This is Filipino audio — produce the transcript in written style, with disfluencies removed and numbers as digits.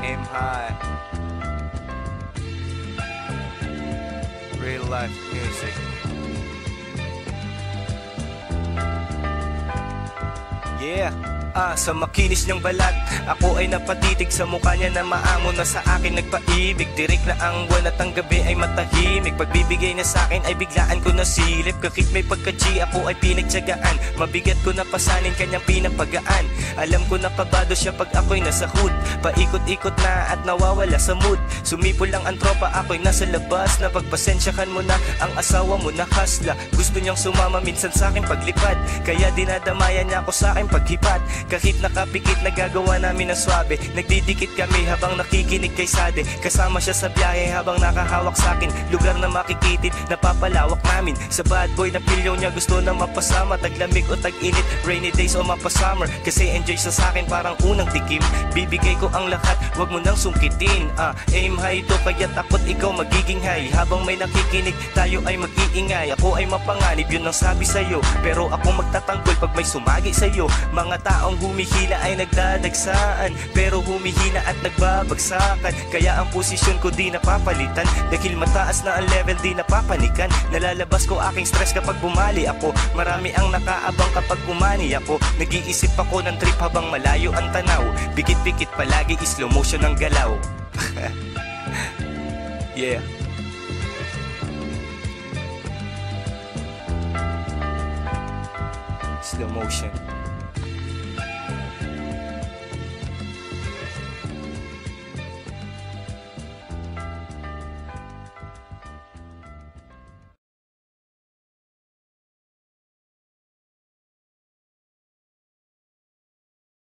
Aim high. Real life music. Yeah. Sa makinis niyang balat, ako ay napatitig sa mukha niya na maamo na sa akin nagpaibig. Tirik na ang buwan at ang gabi ay matahimik. Pagbibigay niya sa akin ay biglaan ko nasilip. Kahit may pagka-G ako ay pinagtyagaan. Mabigat ko na pasanin kanyang pinapagaan. Alam ko na kabado siya pag ako'y nasa hood. Paikot-ikot na at nawawala sa mood. Sumipol lang ang tropa, ako'y nasa labas. Na pagpasensyahan mo na ang asawa mo na hasla. Gusto niyang sumama minsan sa akin paglipad, kaya dinadamayan niya ako sa akin paghipat. Kahit nakapikit nagagawa namin ng swabe. Nagdidikit kami habang nakikinig kay Sade. Kasama siya sa biyahe habang nakahawak sa akin. Lugar na makikitid, napapalawak namin. Sa bad boy na pilyo niya gusto na mapasama. Taglamig o tag-init, rainy days o mapasummer. Kasi enjoy siya sa akin parang unang tikim. Bibigay ko ang lahat, wag mo nang sungkitin. Aim high to, kaya't ako't ikaw magiging high. Habang may nakikinig, tayo ay mag-iingay. Ako ay mapanganib, yun ang sabi sa'yo. Pero ako magtatanggol pag may sumagi sa'yo. Mga taong humihila ay nagdadagsaan, pero humihina at nagbabagsakan. Kaya ang posisyon ko di napapalitan, dahil mataas na ang level di napapanikan. Nalalabas ko aking stress kapag bumali ako. Marami ang nakaabang kapag bumani ako. Nag-iisip ako ng trip habang malayo ang tanaw. Pikit-pikit palagi, slow motion ang galaw. Yeah. Slow motion.